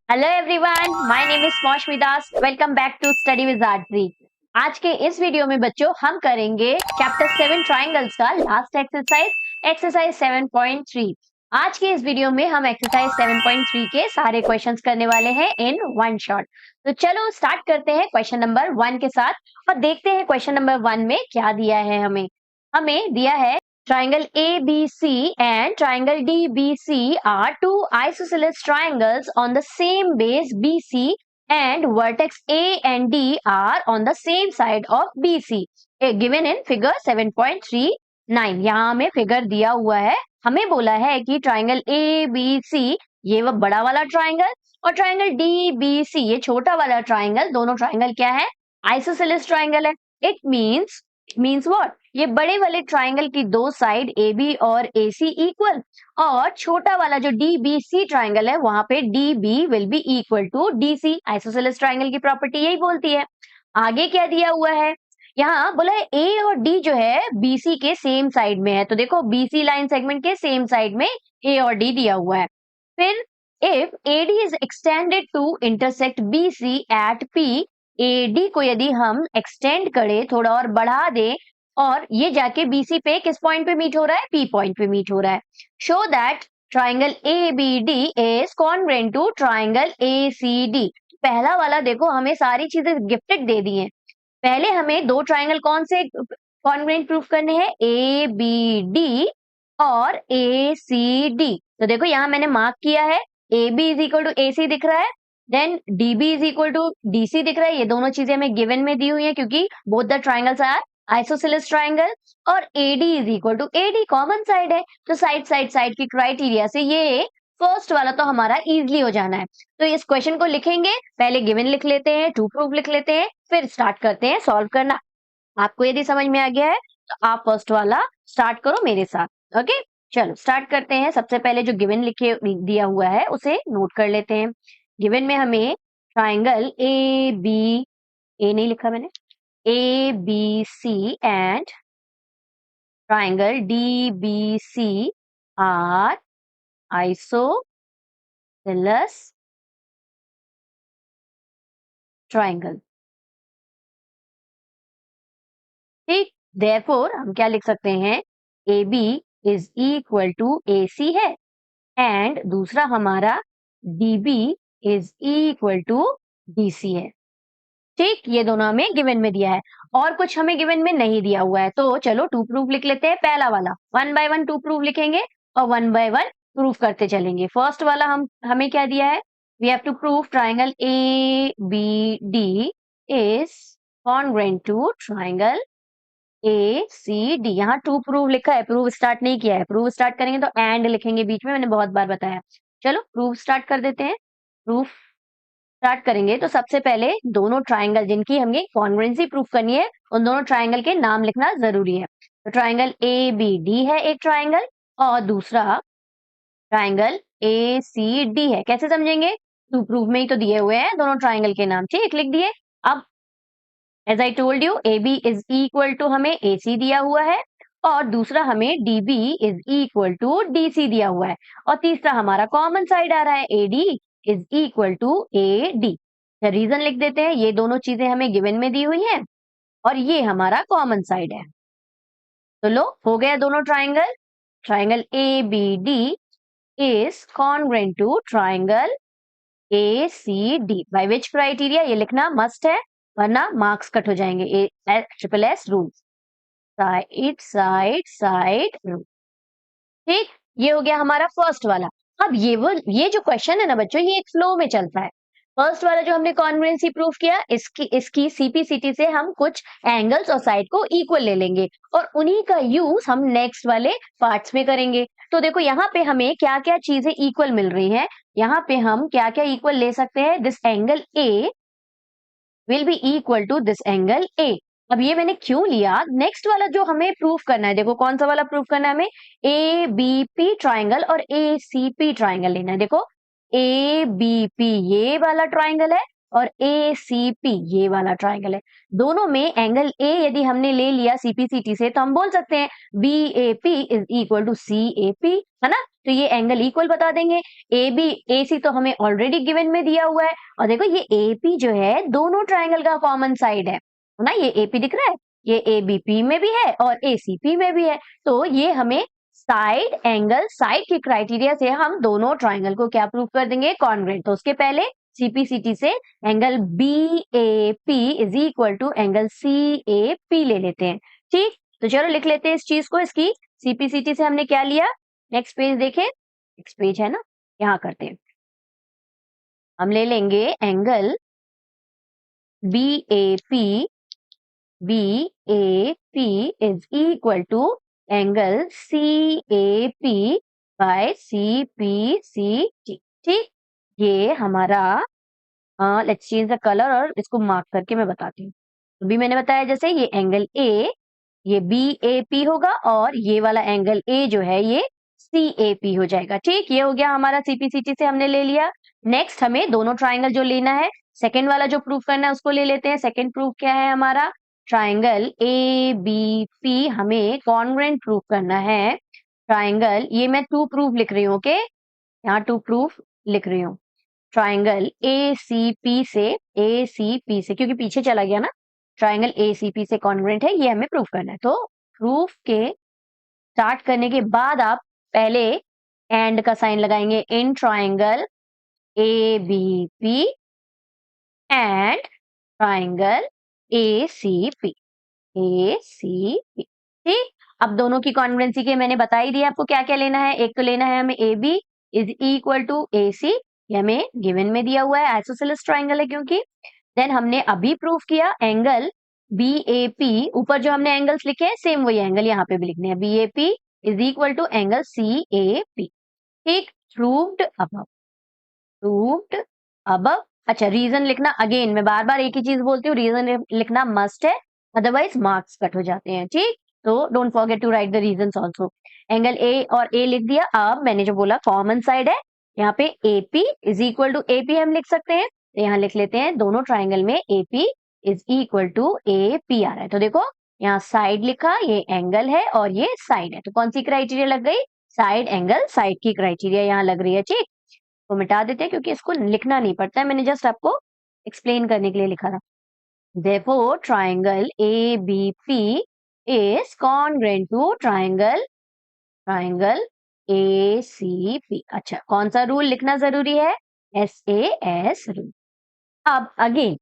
Hello everyone, my name is Moushumi Das. Welcome back to study with आर्ट्री। आज के इस वीडियो में बच्चों हम करेंगे चैप्टर 7 ट्रायंगल्स का लास्ट एक्सरसाइज 7.3। आज के इस वीडियो में हम एक्सरसाइज 7.3 के सारे क्वेश्चंस करने वाले हैं इन वन शॉट। तो चलो स्टार्ट करते हैं क्वेश्चन नंबर 1 के साथ और देखते हैं क्वेश्चन नंबर 1 में क्या दिया है। हमें दिया है triangle ABC and triangle DBC are two isosceles triangles on the same base BC and vertex A and D are on the same side of BC. Given in figure 7.39। यहाँ हमें figure दिया हुआ है, हमें बोला है कि ट्राइंगल ABC ये वो बड़ा वाला ट्राइंगल और ट्राइंगल DBC ये छोटा वाला ट्राइंगल, दोनों ट्राइंगल क्या है? आइसोसेलेस ट्राइंगल है। It means what? ये बड़े वाले ट्राइंगल की दो साइड ए बी और ए सी इक्वल और छोटा वाला जो डी बी सी ट्राइंगल है वहां पे D B will be equal to D C. Isosceles triangle की प्रॉपर्टी यही बोलती है। आगे क्या दिया हुआ है? यहाँ बोला है ए और डी जो है बीसी के सेम साइड में है। तो देखो बीसी लाइन सेगमेंट के सेम साइड में ए और डी दिया हुआ है। फिर if AD is extended to intersect BC at P, AD को यदि हम एक्सटेंड करें, थोड़ा और बढ़ा दें और ये जाके बीसी पे किस पॉइंट पे मीट हो रहा है? पी पॉइंट पे मीट हो रहा है। Show that triangle A B D is congruent to triangle A C D. पहला वाला देखो हमें सारी चीजें गिफ्टेड दे दी हैं। पहले हमें दो ट्राइंगल कौन से कॉन्ग्रुएंट प्रूफ करने हैं? ए बी डी और ए सी डी। तो देखो यहाँ मैंने मार्क किया है, A B is equal to A C दिख रहा है, then D B is equal to D C दिख रहा है। ये दोनों चीजें हमें गिवन में दी हुई है क्योंकि both the triangles are isosceles triangle. और AD is equal to AD common side है, तो साइड की क्राइटेरिया से ये फर्स्ट वाला तो हमारा इजीली हो जाना है। तो इस क्वेश्चन को लिखेंगे, पहले गिवन लिख लेते हैं, टू प्रूफ लिख लेते हैं, फिर स्टार्ट करते हैं सॉल्व करना। आपको यदि समझ में आ गया है तो आप फर्स्ट वाला स्टार्ट करो मेरे साथ। ओके, चलो स्टार्ट करते हैं। सबसे पहले जो गिवन लिखे दिया हुआ है उसे नोट कर लेते हैं। गिवन में हमें ट्राइंगल ए बी, ए नहीं लिखा मैंने, A B C and triangle DBC are isosceles triangle। ठीक, therefore हम क्या लिख सकते हैं? AB is equal to AC है एंड दूसरा हमारा DB is equal to DC है। ठीक, ये दोनों हमें गिवन में दिया है और कुछ हमें गिवन में नहीं दिया हुआ है। तो चलो टू प्रूफ लिख लेते हैं। पहला वाला one by one two proof लिखेंगे और वन बाय वन प्रूफ करते चलेंगे। फर्स्ट वाला हमें क्या दिया है? We have to prove triangle A B D is congruent to triangle A C D. यहाँ टू प्रूव लिखा है, प्रूव स्टार्ट नहीं किया है। प्रूव स्टार्ट करेंगे तो एंड लिखेंगे बीच में, मैंने बहुत बार बताया। चलो प्रूफ स्टार्ट कर देते हैं। प्रूफ स्टार्ट करेंगे तो सबसे पहले दोनों ट्राइंगल जिनकी हमें कॉन्ग्रुएंसी प्रूफ करनी है उन दोनों ट्राइंगल के नाम लिखना जरूरी है। तो ट्राइंगल ए बी डी है एक ट्राइंगल और दूसरा ट्राइंगल ए सी डी है। कैसे समझेंगे? टू प्रूफ में ही तो दिए हुए हैं दोनों ट्राइंगल के नाम। ठीक, लिख दिए। अब as I told you A B is equal to हमें ए सी दिया हुआ है और दूसरा हमें D B is equal to D C दिया हुआ है और तीसरा हमारा कॉमन साइड आ रहा है A D is equal to A D. Reason लिख देते हैं, ये दोनों चीजें हमें गिवन में दी हुई हैं और ये हमारा कॉमन साइड है। तो लो हो गया दोनों triangle. Triangle A B D is congruent to triangle A C D by which criteria? ये लिखना मस्ट है वरना मार्क्स कट हो जाएंगे। Triple S rule, side side side rule. ठीक, ये हो गया हमारा फर्स्ट वाला। अब ये जो क्वेश्चन है ना बच्चों, ये एक फ्लो में चलता है। फर्स्ट वाला जो हमने कॉन्ग्रुएंसी प्रूफ किया, इसकी सीपीसीटी से हम कुछ एंगल्स और साइड को इक्वल ले लेंगे और उन्हीं का यूज हम नेक्स्ट वाले पार्ट्स में करेंगे। तो देखो यहाँ पे हमें क्या क्या चीजें इक्वल मिल रही हैं। यहाँ पे हम क्या क्या इक्वल ले सकते हैं? This angle A will be equal to this angle A. अब ये मैंने क्यों लिया? नेक्स्ट वाला जो हमें प्रूफ करना है, देखो कौन सा वाला प्रूफ करना है हमें? ए बी पी ट्राइंगल और ए सी पी ट्राइंगल लेना है। देखो ए बी पी ये वाला ट्राइंगल है और ACP ये वाला ट्राइंगल है। दोनों में एंगल A यदि हमने ले लिया CPCT से तो हम बोल सकते हैं BAP is equal to CAP, है ना। तो ये एंगल इक्वल बता देंगे। AB AC तो हमें ऑलरेडी गिवन में दिया हुआ है, और देखो ये AP जो है दोनों ट्राइंगल का कॉमन साइड है ना। ये AP दिख रहा है, ये ABP में भी है और ACP में भी है। तो ये हमें साइड एंगल साइड की क्राइटेरिया से हम दोनों ट्राइंगल को क्या प्रूव कर देंगे, कॉन्ग्रुएंट। तो उसके पहले CPCT से angle BAP is equal to angle CAP ले लेते हैं। ठीक, तो चलो लिख लेते हैं इस चीज को। इसकी CPCT से हमने क्या लिया, नेक्स्ट पेज देखें, नेक्स्ट पेज है ना, यहाँ करते हैं। हम ले लेंगे angle BAP is equal to angle CAP by CPCT। ठीक, ये हमारा लेट्स चेंज द कलर और इसको मार्क करके मैं बताती हूँ। तो भी मैंने बताया जैसे ये एंगल A ये BAP होगा और ये वाला एंगल A जो है ये CAP हो जाएगा। ठीक, ये हो गया हमारा CPCT से हमने ले लिया। नेक्स्ट हमें दोनों ट्राइंगल जो लेना है, सेकेंड वाला जो प्रूफ करना है उसको ले लेते हैं। सेकेंड प्रूफ क्या है हमारा, ट्राइंगल ABP हमें कॉन्ग्रुएंट प्रूफ करना है। ट्राइंगल, ये मैं 2 प्रूफ लिख रही हूँ, ओके, यहाँ 2 प्रूफ लिख रही हूँ। ट्राइंगल ACP से क्योंकि पीछे चला गया ना, ट्राइंगल ACP से कॉन्ग्रुएंट है, ये हमें प्रूफ करना है। तो प्रूफ के स्टार्ट करने के बाद आप पहले एंड का साइन लगाएंगे in triangle ABP and triangle ACP। ठीक, अब दोनों की कॉन्ग्रुएंसी के मैंने बता ही दिया आपको क्या क्या लेना है। एक तो लेना है हमें AB is equal to AC, ये हमें गिवन में दिया हुआ है, आइसोसेलेस ट्राइंगल है क्योंकि। देन हमने अभी प्रूफ किया एंगल BAP, ऊपर जो हमने एंगल्स लिखे हैं सेम वही एंगल यहाँ पे भी लिखने हैं, BAP is equal to angle CAP। ठीक, प्रूव्ड अबव, प्रूव्ड अबव। अच्छा, रीजन लिखना, अगेन मैं बार बार एक ही चीज बोलती हूँ, रीजन लिखना मस्ट है, अदरवाइज मार्क्स कट हो जाते हैं। ठीक, तो don't forget to write the reasons also. Angle A और A लिख दिया। अब मैंने जो बोला कॉमन साइड है, यहाँ पे AP is equal to AP हम लिख सकते हैं, तो यहाँ लिख लेते हैं दोनों ट्राइंगल में AP is equal to AP आ रहा है। तो देखो यहाँ साइड लिखा, ये एंगल है और ये साइड है, तो कौन सी क्राइटेरिया लग गई, साइड एंगल साइड की क्राइटेरिया यहाँ लग रही है। ठीक, तो मिटा देते हैं क्योंकि इसको लिखना नहीं पड़ता है, मैंने जस्ट आपको एक्सप्लेन करने के लिए लिखा था। Therefore, triangle ABP is congruent to triangle ACP। अच्छा, कौन सा रूल लिखना जरूरी है, SAS रूल। अब अगेन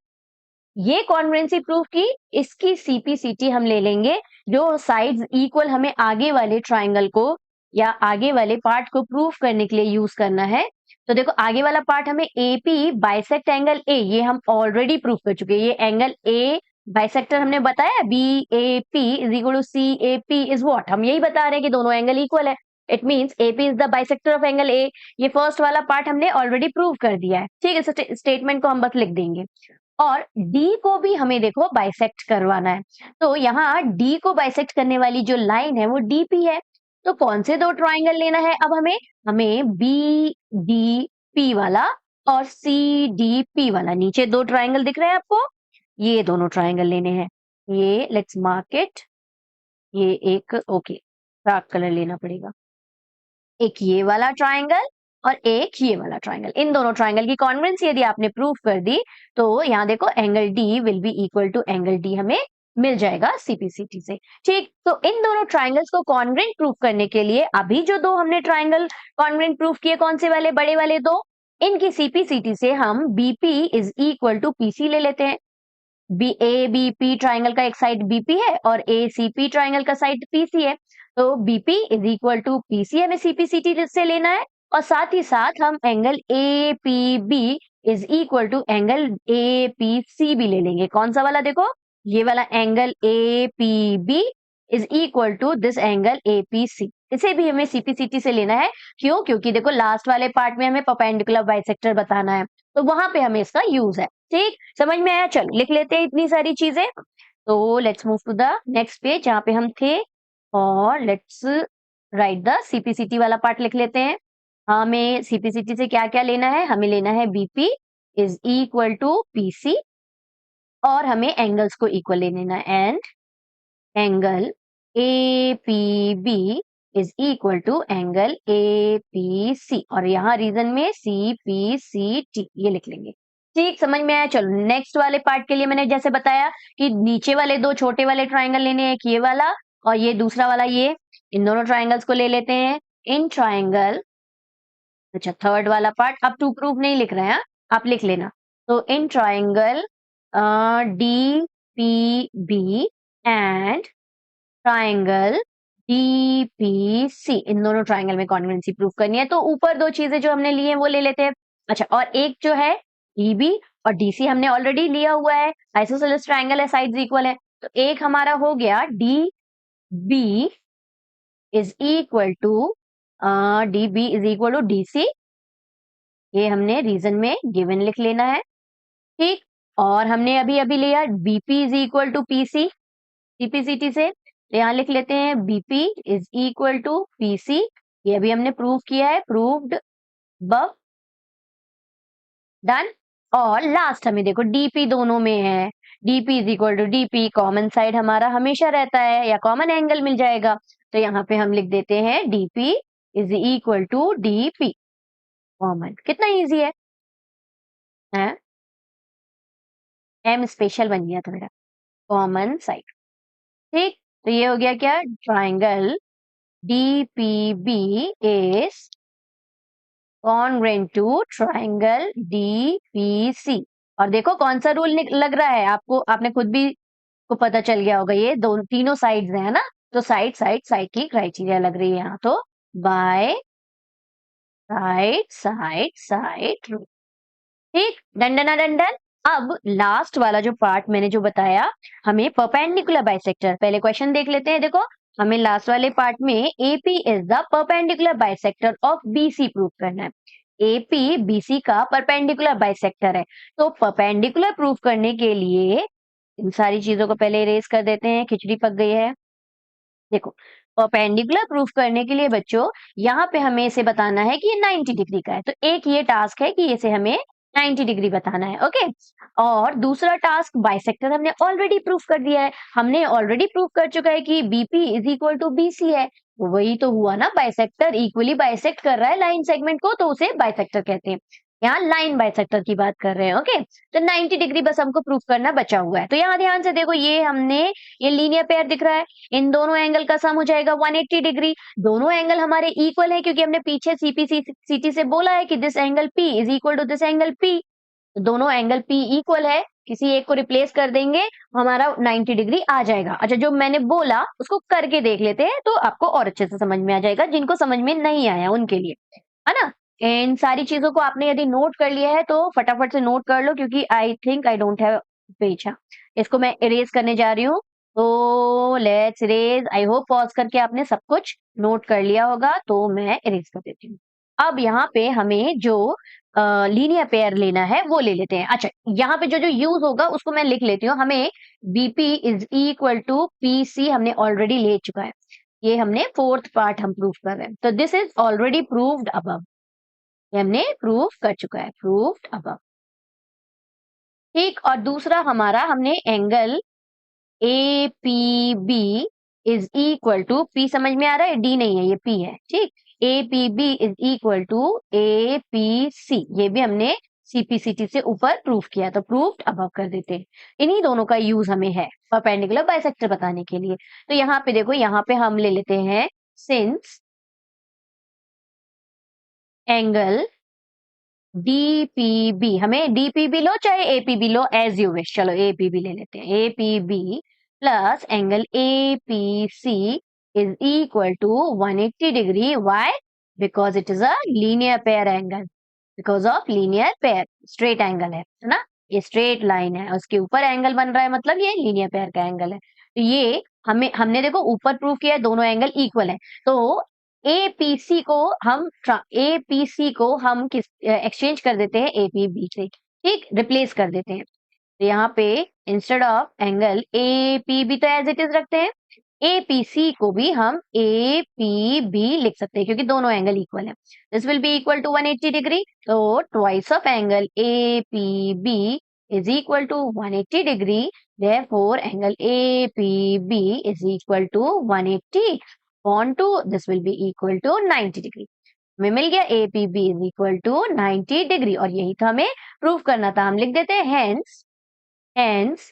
ये कॉन्ग्रुएंसी प्रूफ की, इसकी CPCT हम ले लेंगे जो साइड्स इक्वल हमें आगे वाले ट्राइंगल को या आगे वाले पार्ट को प्रूफ करने के लिए यूज करना है। तो देखो आगे वाला पार्ट हमें AP बाइसेक्ट एंगल A, ये हम ऑलरेडी प्रूफ कर चुके हैं। ये एंगल A बाइसेक्टर हमने बताया, BAP is equal to CAP is what, हम यही बता रहे हैं कि दोनों एंगल इक्वल है। It means AP is the bisector of angle A। ये फर्स्ट वाला पार्ट हमने ऑलरेडी प्रूव कर दिया है। ठीक है, स्टेटमेंट को हम बस लिख देंगे। और D को भी हमें देखो बाइसेक्ट करवाना है, तो यहाँ D को बाइसेक्ट करने वाली जो लाइन है वो DP है। तो कौन से दो ट्राइंगल लेना है अब हमें BDP वाला और CDP वाला, नीचे दो ट्राइंगल दिख रहे हैं आपको, ये दोनों ट्राइंगल लेने हैं। ये लेट्स मार्क इट, ये एक ओके डार्क कलर लेना पड़ेगा, एक ये वाला ट्राइंगल और एक ये वाला ट्राइंगल। इन दोनों ट्राइंगल की कॉन्ग्रुएंसी यदि आपने प्रूफ कर दी तो यहाँ देखो angle D will be equal to angle D हमें मिल जाएगा CPCT से। ठीक, तो इन दोनों ट्राइंगल्स को कॉन्ग्रुएंट प्रूफ करने के लिए अभी जो दो हमने ट्राइंगल कॉन्ग्रुएंट प्रूफ किए, कौन से वाले, बड़े वाले दो, इनकी CPCT से हम BP is equal to PC ले लेते हैं। ABP ट्राइंगल का एक साइड BP है और ACP ट्राइंगल का साइड PC है, तो BP is equal to PC हमें CPCT से लेना है, और साथ ही साथ हम angle APB is equal to angle APC भी ले लेंगे। कौन सा वाला, देखो ये वाला angle APB is equal to this angle APC, इसे भी हमें CPCT से लेना है। क्यों, क्योंकि देखो लास्ट वाले पार्ट में हमें परपेंडिकुलर बाइसेक्टर बताना है, तो वहां पे हमें इसका यूज है। ठीक, समझ में आया, चलो लिख लेते हैं इतनी सारी चीजें। तो let's move to the next page जहाँ पे हम थे, और लेट्स राइट द CPCT वाला पार्ट लिख लेते हैं। हमें CPCT से क्या क्या लेना है, हमें लेना है BP is equal to PC और हमें एंगल्स को इक्वल ले लेना and angle APB is equal to angle APC और यहाँ रीजन में CPCT ये लिख लेंगे। ठीक, समझ में आया। चलो नेक्स्ट वाले पार्ट के लिए मैंने जैसे बताया कि नीचे वाले दो छोटे वाले ट्राइंगल लेने हैं, एक ये वाला और ये दूसरा वाला, ये इन दोनों ट्राइंगल्स को ले लेते हैं। इन ट्राइंगल, अच्छा थर्ड वाला पार्ट अब टू प्रूफ नहीं लिख रहे हैं, आप लिख लेना। तो in triangle DPB and triangle DPC, इन दोनों ट्राइंगल में कॉन्ग्रुएंसी प्रूफ करनी है। तो ऊपर दो चीजें जो हमने ली है वो ले लेते हैं। अच्छा, और एक जो है DB और DC हमने ऑलरेडी लिया हुआ है, आइसोसेलेस ट्राइंगल है, साइड्स इक्वल है। तो एक हमारा हो गया DB is equal to DC, ये हमने रीजन में गिवन लिख लेना है। ठीक, और हमने अभी अभी लिया BP is equal to PC CPCT से, तो यहाँ लिख लेते हैं BP is equal to PC, ये भी हमने प्रूव किया है, प्रूव्ड, बब, डन। और लास्ट हमें देखो DP दोनों में है, DP is equal to DP, common side हमारा हमेशा रहता है या कॉमन एंगल मिल जाएगा, तो यहाँ पे हम लिख देते हैं DP is equal to DP common. कितना इजी है, M स्पेशल बन गया था मेरा, कॉमन साइड। ठीक, तो ये हो गया क्या, triangle DPB is congruent to triangle DPC। और देखो कौन सा रूल लग रहा है आपको, आपने खुद भी को पता चल गया होगा, ये दोनों तीनों साइड्स हैं ना, तो साइड साइड साइड की क्राइटेरिया लग रही है यहाँ, तो by side side side rule. ठीक, डंडना डंडन। अब लास्ट वाला जो पार्ट मैंने जो बताया, हमें परपेंडिकुलर बाइसेक्टर, पहले क्वेश्चन देख लेते हैं। देखो हमें लास्ट वाले पार्ट में AP is the perpendicular bisector of BC prove करना है। AP BC का परपेंडिकुलर बाइसेक्टर है, तो परपेंडिकुलर प्रूव करने के लिए इन सारी चीजों को पहले इरेज कर देते हैं, खिचड़ी पक गई है। देखो परपेंडिकुलर प्रूफ करने के लिए बच्चों यहाँ पे हमें इसे बताना है कि ये 90 डिग्री का है, तो एक ये टास्क है कि इसे हमें 90 डिग्री बताना है। ओके, और दूसरा टास्क बाइसेक्टर हमने ऑलरेडी प्रूफ कर दिया है, हमने ऑलरेडी प्रूफ कर चुका है कि BP is equal to BC है, वही तो हुआ ना, बाइसेक्टर इक्वली बाइसेक्ट कर रहा है लाइन सेगमेंट को, तो उसे बाइसेक्टर कहते हैं। यहाँ लाइन बाइसेक्टर की बात कर रहे हैं। ओके, तो 90 डिग्री बस हमको प्रूफ करना बचा हुआ है। तो यहाँ ध्यान से देखो, ये हमने ये लीनियर पेयर दिख रहा है, इन दोनों एंगल का सम हो जाएगा 180 डिग्री। दोनों एंगल हमारे इक्वल है क्योंकि हमने पीछे CPCT से बोला है कि this angle P is equal to this angle P, तो दोनों एंगल P इक्वल है, किसी एक को रिप्लेस कर देंगे, हमारा 90 डिग्री आ जाएगा। अच्छा, जो मैंने बोला उसको करके देख लेते हैं तो आपको और अच्छे से समझ में आ जाएगा, जिनको समझ में नहीं आया उनके लिए, है ना। इन सारी चीजों को आपने यदि नोट कर लिया है तो फटाफट से नोट कर लो, क्योंकि I think I don't have page. इसको मैं इरेज करने जा रही हूँ, तो let's erase. I hope pause करके आपने सब कुछ नोट कर लिया होगा, तो मैं इरेज कर देती हूँ। अब यहाँ पे हमें जो लीनियर पेयर लेना है वो ले लेते हैं। अच्छा, यहाँ पे जो जो यूज होगा उसको मैं लिख लेती हूँ। हमें BP is equal to PC हमने ऑलरेडी ले चुका है, ये हमने फोर्थ पार्ट हम प्रूव कर रहे हैं, तो this is already proved above, ये हमने प्रूव कर चुका है, प्रूव्ड अबव। ठीक, और दूसरा हमारा हमने angle APB is equal to P, समझ में आ रहा है, D नहीं है ये P है। ठीक, APB is equal to APC, ये भी हमने CPCT से ऊपर प्रूफ किया, तो प्रूव्ड अबव कर देते हैं। इन्हीं दोनों का यूज हमें है परपेंडिकुलर बाइसेक्टर बताने के लिए। तो यहाँ पे देखो, यहाँ पे हम ले लेते हैं सिंस एंगल DPB, हमें DPB लो चाहे APB लो, एज यू विश, चलो APB ले लेते हैं। APB plus angle APC is equal to 180 degree. Why? Because it is a linear pair angle, because of linear pair, straight angle है ना, ये स्ट्रेट लाइन है, उसके ऊपर एंगल बन रहा है, मतलब ये लीनियर पेयर का एंगल है। तो ये हमने देखो ऊपर प्रूव किया है, दोनों एंगल इक्वल है, तो APC को हम किस एक्सचेंज कर देते हैं APB से, ठीक, रिप्लेस कर देते हैं। तो यहाँ पे इंस्टेड ऑफ एंगल APB तो एज इट इज रखते हैं, APC को भी हम APB लिख सकते हैं क्योंकि दोनों एंगल इक्वल है। This will be equal to 180 degree, तो twice of angle APB is equal to 180 degree. Therefore, angle APB is equal to 180 upon 2. This will be equal to 90 degree. हमें मिल गया APB is equal to 90 degree और यही था हमें proof करना था। हम लिख देते हैं hence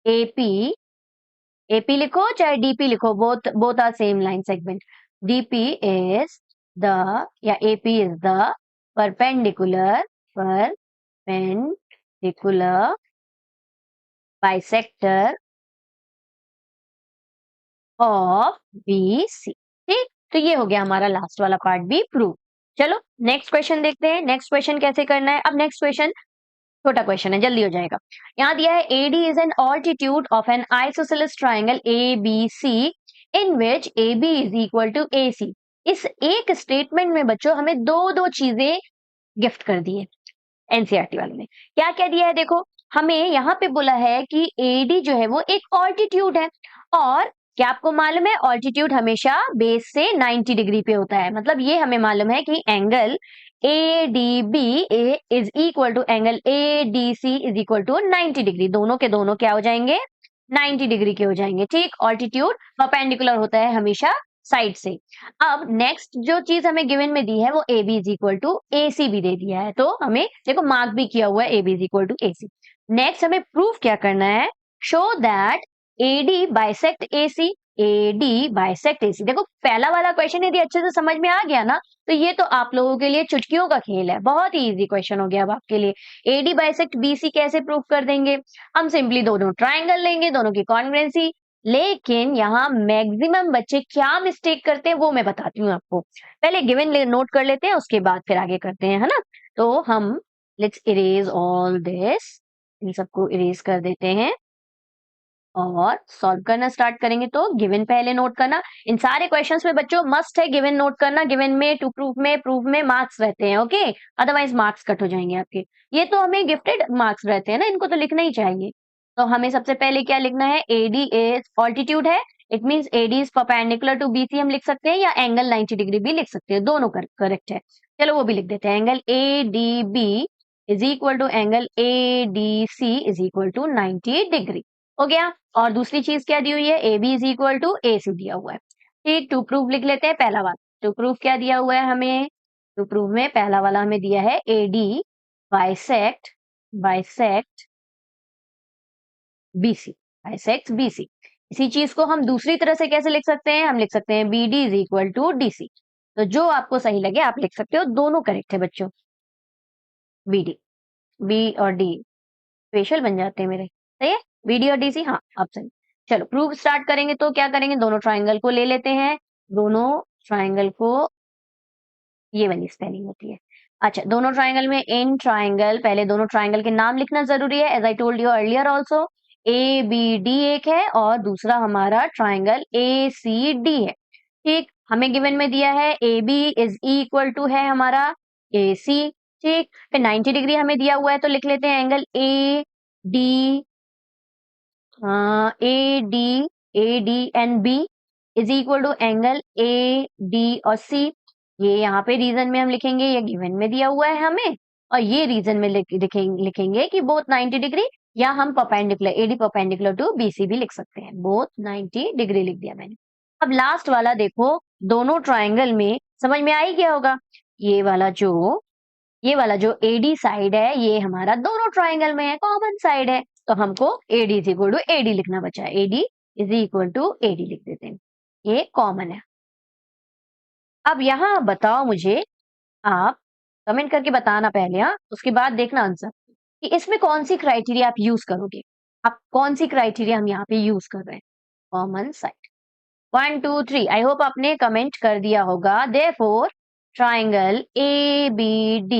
AP लिखो चाहे DP लिखो, both are same line segment. DP is the या AP is the perpendicular bisector of BC। ठीक, तो ये हो गया हमारा लास्ट वाला पार्ट भी प्रूव। चलो नेक्स्ट क्वेश्चन देखते हैं। नेक्स्ट क्वेश्चन कैसे करना है। अब नेक्स्ट क्वेश्चन छोटा क्वेश्चन है, जल्दी हो जाएगा। यहाँ दिया है AD is an altitude of an isosceles triangle ABC in which AB is equal to AC। इस एक स्टेटमेंट में बच्चों हमें दो चीजें गिफ्ट कर दी है एनसीईआरटी वालों ने। क्या क्या दिया है देखो, हमें यहाँ पे बोला है कि AD जो है वो एक ऑल्टीट्यूड है और क्या आपको मालूम है ऑल्टीट्यूड हमेशा बेस से 90 डिग्री पे होता है। मतलब ये हमें मालूम है कि angle ADB is equal to angle ADC is equal to 90 degree. दोनों के दोनों क्या हो जाएंगे, 90 डिग्री के हो जाएंगे। ठीक, ऑल्टीट्यूड परपेंडिकुलर होता है हमेशा साइड से। अब नेक्स्ट जो चीज हमें गिवन में दी है वो AB is equal to AC भी दे दिया है, तो हमें देखो मार्क भी किया हुआ है AB is equal to AC। Next हमें प्रूफ क्या करना है, show that AD bisect AC, AD bisect AC। देखो पहला वाला क्वेश्चन यदि अच्छे से समझ में आ गया ना तो ये तो आप लोगों के लिए चुटकियों का खेल है, बहुत ही इजी क्वेश्चन हो गया अब आपके लिए। AD बाइसेक्ट BC कैसे प्रूफ कर देंगे, हम सिंपली दोनों ट्राइंगल लेंगे, दोनों की कॉन्ग्रुएंसी। लेकिन यहाँ मैक्सिमम बच्चे क्या मिस्टेक करते हैं वो मैं बताती हूँ आपको। पहले गिवन नोट कर लेते हैं, उसके बाद फिर आगे करते हैं, है ना। तो हम लेट्स इरेज ऑल दिस, इन सबको इरेज कर देते हैं और सॉल्व करना स्टार्ट करेंगे। तो गिवन पहले नोट करना, इन सारे क्वेश्चंस में बच्चों मस्ट है गिवन नोट करना। गिवन में टू प्रूफ में मार्क्स रहते हैं, ओके, अदरवाइज मार्क्स कट हो जाएंगे आपके। ये तो हमें गिफ्टेड मार्क्स रहते हैं ना, इनको तो लिखना ही चाहिए। तो हमें सबसे पहले क्या लिखना है, AD इज ऑल्टीट्यूड है, it means AD is perpendicular to BC हम लिख सकते हैं या एंगल 90 डिग्री भी लिख सकते हैं, दोनों करेक्ट है। चलो वो भी लिख देते हैं, angle ADB is equal to angle ADC is equal to 90 degree हो गया। और दूसरी चीज क्या दी हुई है, AB is equal to AC दिया हुआ है। ठीक, टू प्रूफ लिख लेते हैं। पहला वाला टू प्रूफ क्या दिया हुआ है हमें, टू प्रूफ में पहला वाला हमें दिया है AD bisect BC, bisect BC। इसी चीज को हम दूसरी तरह से कैसे लिख सकते हैं, हम लिख सकते हैं BD is equal to DC। तो जो आपको सही लगे आप लिख सकते हो, दोनों करेक्ट है बच्चों। BD, B और D स्पेशल बन जाते हैं मेरे, सही है। BD और DC, हाँ अब सही। चलो प्रूफ स्टार्ट करेंगे तो क्या करेंगे, दोनों ट्राइंगल को ले लेते हैं, दोनों ट्राइंगल को, ये वाली स्पेलिंग होती है। अच्छा, दोनों ट्राइंगल में इन ट्राइंगल, पहले दोनों ट्राइंगल के नाम लिखना जरूरी है, as I told you earlier also. ABD एक है और दूसरा हमारा ट्राइंगल ACD है। ठीक, हमें गिवन में दिया है AB इज इक्वल टू है हमारा AC। ठीक, फिर 90 डिग्री हमें दिया हुआ है तो लिख लेते हैं angle AD and B is equal to angle AD और C। ये यहाँ पे रीजन में हम लिखेंगे, ये गिवन में दिया हुआ है हमें, और ये रीजन में लिखेंगे कि बोथ 90 डिग्री, या हम perpendicular AD perpendicular to BC भी लिख सकते हैं। बोथ 90 डिग्री लिख दिया मैंने। अब लास्ट वाला देखो, दोनों ट्राइंगल में समझ में आ ही गया होगा, ये वाला जो AD साइड है ये हमारा दोनों ट्राइंगल में है, कॉमन साइड है, तो हमको AD is equal to AD लिखना बचा है। AD is equal to AD लिख देते हैं, ये कॉमन है। अब यहाँ बताओ मुझे, आप कमेंट करके बताना पहले, हाँ, उसके बाद देखना आंसर कि इसमें कौन सी क्राइटेरिया आप यूज करोगे। आप कौन सी क्राइटेरिया हम यहाँ पे यूज कर रहे हैं, कॉमन साइड। 1 2 3, आई होप आपने कमेंट कर दिया होगा। Therefore triangle ABD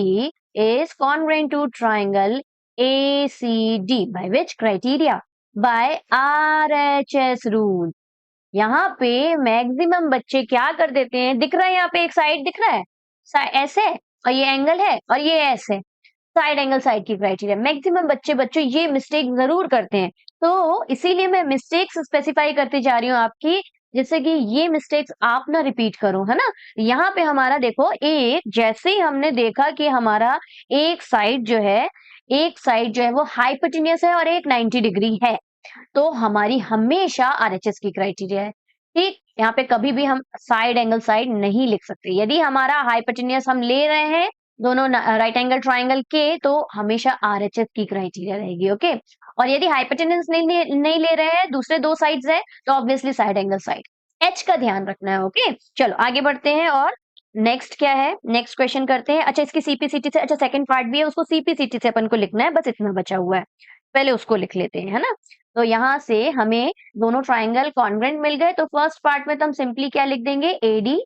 is congruent to triangle ACD by which criteria? By RHS rule। यहाँ पे मैक्सिमम बच्चे क्या कर देते हैं, दिख रहा है यहाँ पे एक साइड दिख रहा है, ऐसे, और ये एंगल है और ये ऐसे, साइड एंगल साइड की क्राइटेरिया। मैक्सिमम बच्चों ये मिस्टेक जरूर करते हैं, तो इसीलिए मैं मिस्टेक्स स्पेसिफाई करती जा रही हूँ आपकी, जिससे कि ये मिस्टेक्स आप ना रिपीट करो, है ना। यहाँ पे हमारा देखो, एक जैसे ही हमने देखा कि हमारा एक साइड जो है, एक साइड जो है वो हाइपोटेन्यूस है और एक 90 डिग्री है, तो हमारी हमेशा आरएचएस की क्राइटेरिया है। ठीक, यहाँ पे कभी भी हम साइड एंगल साइड नहीं लिख सकते। यदि हमारा हाइपोटेन्यूस हम ले रहे हैं दोनों राइट एंगल ट्राइंगल के, तो हमेशा आरएचएस की क्राइटेरिया रहेगी। ओके, और यदि हाइपोटेन्यूस नहीं ले रहे हैं, दूसरे दो साइड्स है, तो obviously side angle side. H का ध्यान रखना है। ओके, चलो आगे बढ़ते हैं। और नेक्स्ट क्या है, नेक्स्ट क्वेश्चन करते हैं। अच्छा, इसकी सीपीसीटी से, अच्छा सेकंड पार्ट भी है, उसको सीपीसीटी से अपन को लिखना है, बस इतना बचा हुआ है, पहले उसको लिख लेते हैं, है ना। तो यहाँ से हमें दोनों ट्राइंगल कॉन्ग्रुएंट मिल गए, तो फर्स्ट पार्ट में तो हम सिंपली क्या लिख देंगे, AD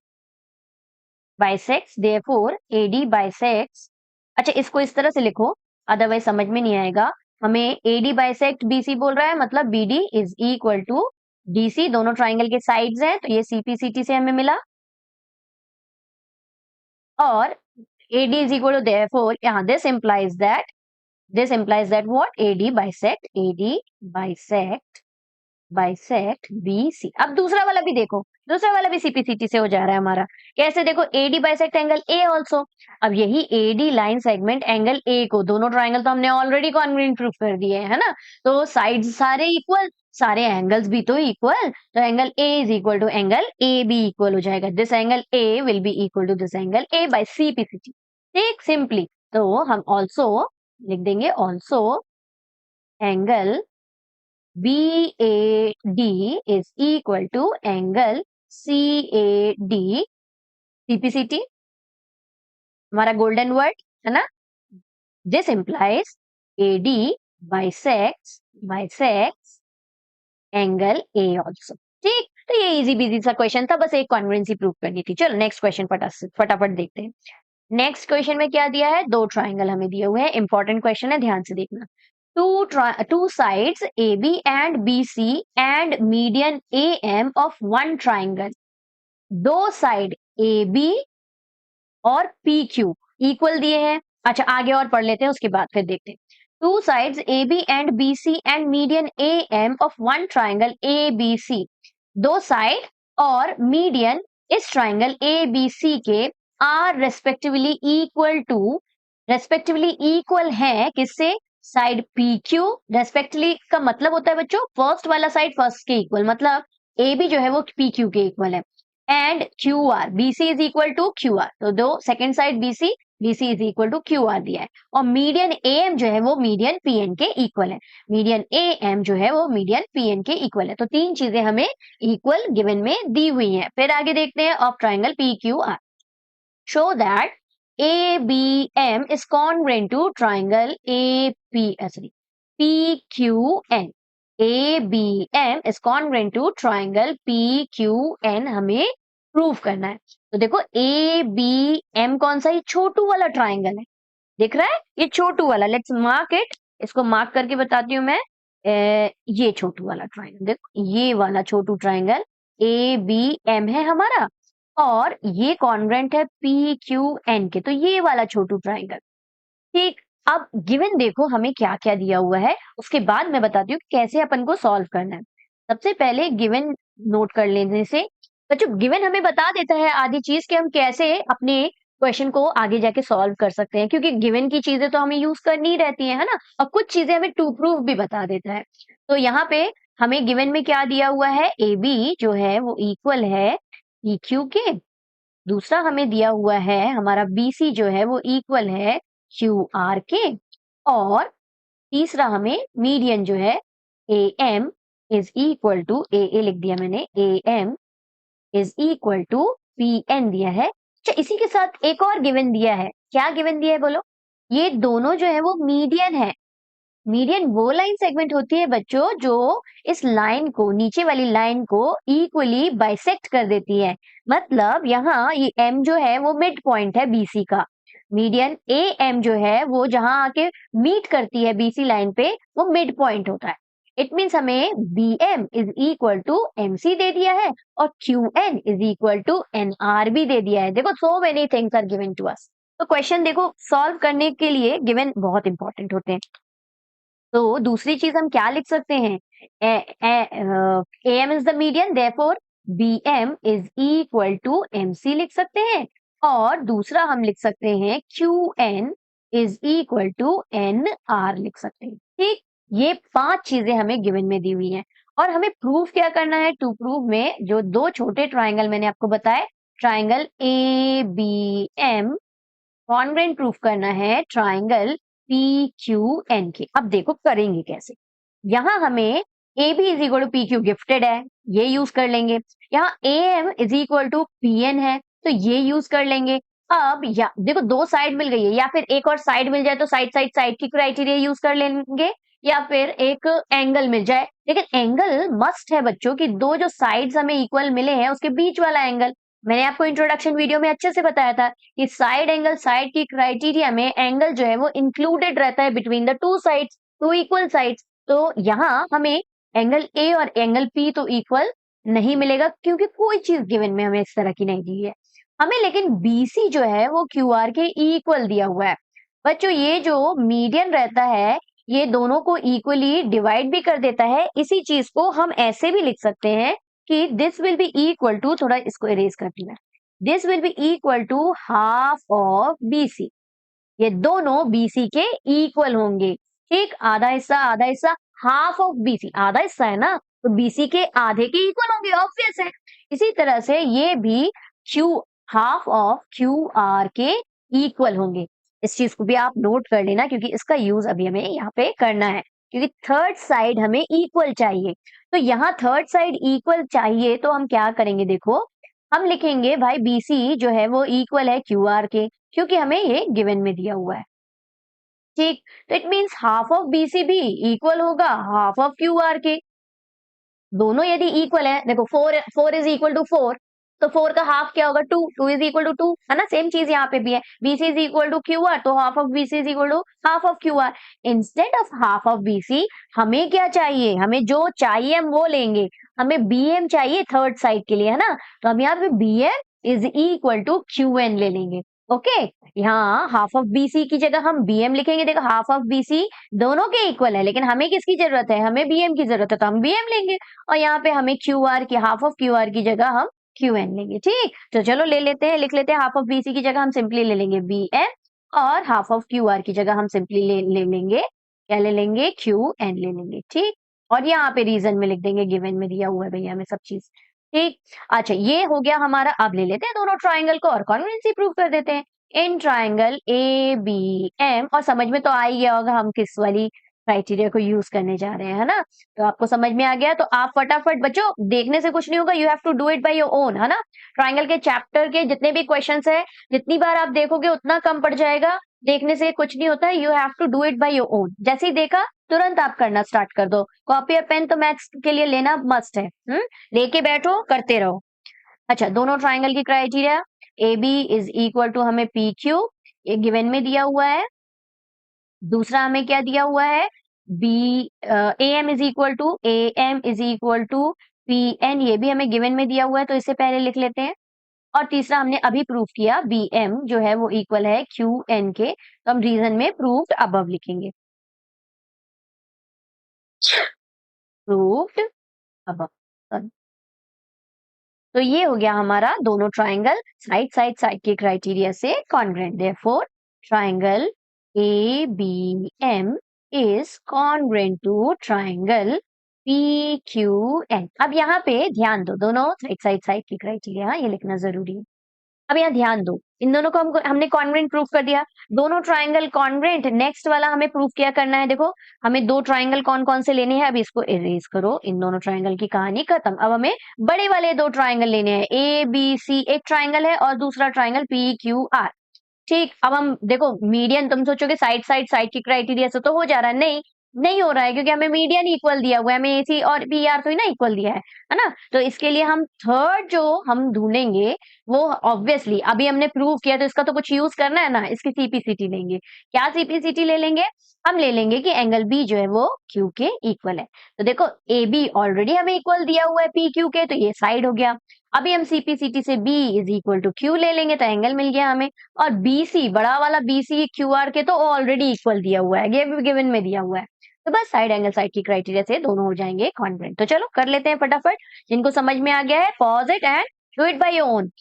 bisects, therefore AD bisects. अच्छा, इसको इस तरह से लिखो, अदरवाइज समझ में नहीं आएगा। हमें एडी बाइसेक्ट बीसी बोल रहा है, मतलब BD is equal to DC, दोनों ट्राइंगल के साइड्स हैं, तो ये सीपीसीटी से हमें मिला। और AD is equal to, therefore यहाँ this implies that what, AD bisect BC। अब दूसरा वाला भी देखो, दूसरा वाला भी सीपीसीटी से हो जा रहा है हमारा। कैसे, देखो, AD bisect angle A also. अब यही AD line segment angle A को, दोनों ट्राइंगल तो हमने ऑलरेडी कॉन्ग्रुएंट प्रूफ कर दिए है ना, तो साइड्स सारे इक्वल, सारे एंगल्स भी तो इक्वल, तो angle A is equal to angle A भी इक्वल हो जाएगा। This angle A will be equal to this angle A by CPCT. ठीक, सिंपली तो हम ऑल्सो लिख देंगे, also angle BAD is equal to angle CAD, CPCT हमारा golden word है ना। This implies AD bisects angle A also। ठीक, तो ये इजी बिजी सा क्वेश्चन था, बस एक कॉन्ग्रुएंसी प्रूव करनी थी। चलो नेक्स्ट क्वेश्चन फटाफट देखते हैं। नेक्स्ट क्वेश्चन में क्या दिया है, दो ट्राइंगल हमें दिए हुए हैं, इंपॉर्टेंट क्वेश्चन है, ध्यान से देखना। two sides AB and BC and median AM of one triangle। दो साइड AB और PQ इक्वल दिए हैं। अच्छा, आगे और पढ़ लेते हैं, उसके बाद फिर देखते हैं। Two sides AB and BC and median AM of one triangle ABC। दो साइड और मीडियन इस ट्राइंगल ABC के आर रेस्पेक्टिवली इक्वल है, किससे, साइड PQ। रेस्पेक्टिवली का मतलब होता है बच्चों, फर्स्ट वाला साइड फर्स्ट के इक्वल, मतलब AB जो है वो PQ के इक्वल है। And QR, BC is equal to QR, तो दो second side BC is equal to QR दिया है। और मीडियन AM जो है वो मीडियन PN के इक्वल है, मीडियन AM जो है वो मीडियन PN के इक्वल है। तो तीन चीजें हमें इक्वल गिवन में दी हुई हैं। फिर आगे देखते हैं, of triangle PQR show that ABM is congruent to triangle PQN। ABM is congruent to triangle PQN हमें प्रूव करना है। तो देखो, ABM कौन सा, ये छोटू वाला ट्राइंगल है, दिख रहा है, ये छोटू वाला, लेट्स मार्क इट, इसको मार्क करके बताती हूँ मैं। ये छोटू वाला ट्राइंगल, देखो ये वाला छोटू ट्राइंगल ABM है हमारा, और ये कॉन्ग्रुएंट है PQN के, तो ये वाला छोटू ट्राइंगल। ठीक, अब गिवन देखो हमें क्या क्या दिया हुआ है, उसके बाद मैं बताती हूँ कैसे अपन को सॉल्व करना है। सबसे पहले गिवन नोट कर लेने से बच्चों, गिवन हमें बता देता है आधी चीज कि हम कैसे अपने क्वेश्चन को आगे जाके सॉल्व कर सकते हैं, क्योंकि गिवन की चीजें तो हमें यूज करनी ही रहती है ना, और कुछ चीजें हमें टू प्रूफ भी बता देता है। तो यहाँ पे हमें गिवन में क्या दिया हुआ है, AB जो है वो इक्वल है PQ के, दूसरा हमें दिया हुआ है हमारा BC जो है वो इक्वल है QR के, और तीसरा हमें मीडियन जो है AM is equal to, AA लिख दिया मैंने, AM is equal to PN दिया है। अच्छा, इसी के साथ एक और गिवन दिया है, क्या गिवन दिया है बोलो, ये दोनों जो है वो मीडियन है। मीडियन वो लाइन सेगमेंट होती है बच्चों जो इस लाइन को, नीचे वाली लाइन को इक्वली बाइसेक्ट कर देती है। मतलब यहाँ ये M जो है वो मिड पॉइंट है BC का, मीडियन AM जो है वो जहां आके मीट करती है BC लाइन पे, वो मिड पॉइंट होता है। इट मीन्स हमें BM is equal to MC दे दिया है, और QN is equal to NR भी दे दिया है। देखो, so many things are given to us. तो क्वेश्चन देखो सॉल्व करने के लिए गिवन बहुत इंपॉर्टेंट होते हैं। तो दूसरी चीज हम क्या लिख सकते हैं, AM is the median, therefore BM is equal to MC लिख सकते हैं, और दूसरा हम लिख सकते हैं QN is equal to NR लिख सकते हैं। ठीक, ये 5 चीजें हमें गिवन में दी हुई हैं और हमें प्रूफ क्या करना है। टू प्रूव में जो 2 छोटे ट्राइंगल मैंने आपको बताए, ट्राइंगल ABM कॉन्ग्रुएंट प्रूफ करना है ट्राइंगल PQN के। अब देखो करेंगे कैसे। यहाँ हमें AB is equal to PQ gifted है, ये यूज कर लेंगे। यहाँ AM is equal to PN है, तो ये यूज कर लेंगे। अब या देखो 2 साइड मिल गई है, या फिर एक और साइड मिल जाए तो साइड साइड साइड की क्राइटेरिया यूज कर लेंगे, या फिर एक एंगल मिल जाए। लेकिन एंगल मस्ट है बच्चों कि 2 जो साइड्स हमें इक्वल मिले हैं उसके बीच वाला एंगल। मैंने आपको इंट्रोडक्शन वीडियो में अच्छे से बताया था कि साइड एंगल साइड की क्राइटेरिया में एंगल जो है वो इंक्लूडेड रहता है between the 2 sides, 2 equal sides. तो यहाँ हमें एंगल A और एंगल P तो इक्वल नहीं मिलेगा, क्योंकि कोई चीज गिवन में हमें इस तरह की नहीं दी है हमें। लेकिन BC जो है वो QR के इक्वल दिया हुआ है। बच्चों ये जो मीडियन रहता है ये दोनों को इक्वली डिवाइड भी कर देता है। इसी चीज को हम ऐसे भी लिख सकते हैं कि this will be equal to, थोड़ा इसको इरेज करती हूँ, this will be equal to half of BC। ये दोनों BC के इक्वल होंगे। ठीक, आधा हिस्सा हाफ ऑफ BC, आधा हिस्सा है ना, तो BC के आधे के इक्वल होंगे, ऑब्वियस है। इसी तरह से ये भी हाफ ऑफ QR के इक्वल होंगे। इस चीज को भी आप नोट कर लेना, क्योंकि इसका यूज अभी हमें यहाँ पे करना है, क्योंकि थर्ड साइड हमें इक्वल चाहिए। तो यहाँ थर्ड साइड इक्वल चाहिए तो हम क्या करेंगे, देखो हम लिखेंगे भाई BC जो है वो इक्वल है QR के, क्योंकि हमें ये गिवन में दिया हुआ है। ठीक, तो it means half of BC भी इक्वल होगा हाफ ऑफ QR के। दोनों यदि इक्वल है, देखो 4 इज इक्वल टू 4, तो 4 का हाफ क्या होगा 2, 2 इज इक्वल टू 2, है ना। सेम चीज यहाँ पे भी है, BC is equal to QR, तो half of BC is equal to half of QR। Instead of half of BC हमें क्या चाहिए, हमें जो चाहिए हम वो लेंगे। हमें BM चाहिए थर्ड साइड के लिए, है ना, तो हम यहाँ पे BM is equal to QN ले लेंगे। ओके, यहाँ हाफ ऑफ BC की जगह हम BM लिखेंगे। देखो हाफ ऑफ BC दोनों के इक्वल है, लेकिन हमें किसकी जरूरत है, हमें BM की जरूरत है, तो हम BM लेंगे। और यहाँ पे हमें QR की, हाफ ऑफ QR की जगह हम QN लेंगे। ठीक, तो चलो ले लेते हैं, लिख लेते हैं। हाफ ऑफ BC की जगह हम सिंपली ले लेंगे BM, और हाफ ऑफ QR की जगह हम सिंपली ले लेंगे, क्या ले लेंगे, QN ले लेंगे। ठीक, और यहाँ पे रीजन में लिख देंगे, गिवन में दिया हुआ है भैया हमें सब चीज। ठीक, अच्छा ये हो गया हमारा। अब ले लेते हैं दोनों ट्राइंगल को और कॉन्ग्रुएंसी प्रूव कर देते हैं। इन ट्राइंगल ABM, और समझ में तो आ ही गया होगा हम किस वाली क्राइटेरिया को यूज करने जा रहे हैं, है ना। तो आपको समझ में आ गया, तो आप फटाफट बच्चों, देखने से कुछ नहीं होगा, you have to do it by your own, है ना। ट्राइंगल के चैप्टर के जितने भी क्वेश्चंस है, जितनी बार आप देखोगे उतना कम पड़ जाएगा। देखने से कुछ नहीं होता है, you have to do it by your own. जैसे ही देखा तुरंत आप करना स्टार्ट कर दो। कॉपी और पेन तो मैथ्स के लिए लेना मस्ट है, लेके बैठो करते रहो। अच्छा, दोनों ट्राइंगल की criteria, AB is equal to हमें PQ, ये गिवन में दिया हुआ है। दूसरा हमें क्या दिया हुआ है, AM is equal to PN, ये भी हमें गिवन में दिया हुआ है, तो इससे पहले लिख लेते हैं। और तीसरा हमने अभी प्रूव किया, BM जो है वो इक्वल है QN के, तो हम रीजन में प्रूव्ड अबव लिखेंगे, प्रूव्ड अबव। तो ये हो गया हमारा दोनों ट्राइंगल साइड साइड साइड के क्राइटेरिया से congruent. Therefore triangle ABM is congruent to triangle PQN। अब यहाँ पे ध्यान दो, दोनों साइड साइड साइड की क्राइटेरिया ये लिखना जरूरी है। अब यहाँ ध्यान दो, इन दोनों को हमने कॉन्ग्रुएंट प्रूफ कर दिया, दोनों ट्राइंगल कॉन्ग्रुएंट। नेक्स्ट वाला हमें प्रूफ क्या करना है, देखो हमें 2 ट्राइंगल कौन कौन से लेने हैं, अब इसको इरेज करो, इन दोनों ट्राइंगल की कहानी खत्म। अब हमें बड़े वाले 2 ट्राइंगल लेने हैं, ABC एक ट्राइंगल है और दूसरा ट्राइंगल PQR। ठीक, अब हम देखो मीडियन, तुम सोचोगे साइड साइड साइड की क्राइटेरिया से तो हो जा रहा है, नहीं नहीं हो रहा है, क्योंकि हमें मीडियन इक्वल दिया हुआ है, हमें AC और PR तो ही ना इक्वल दिया है ना। तो इसके लिए हम थर्ड जो हम ढूंढेंगे वो ऑब्वियसली अभी हमने प्रूव किया, तो इसका तो कुछ यूज करना है ना, इसकी CPCT लेंगे। क्या CPCT ले लेंगे, हम ले लेंगे कि एंगल B जो है वो Q के इक्वल है। तो देखो AB ऑलरेडी हमें इक्वल दिया हुआ है PQ के, तो ये साइड हो गया। अभी हम CPCT से B is equal to Q ले लेंगे, तो एंगल मिल गया हमें। और BC, बड़ा वाला BC QR के तो ऑलरेडी इक्वल दिया हुआ है, ये भी गिवन में दिया हुआ है। तो बस साइड एंगल साइड की क्राइटेरिया से दोनों हो जाएंगे कॉन्ग्रुएंट। तो चलो कर लेते हैं फटाफट, जिनको समझ में आ गया है pause it and do it by your own.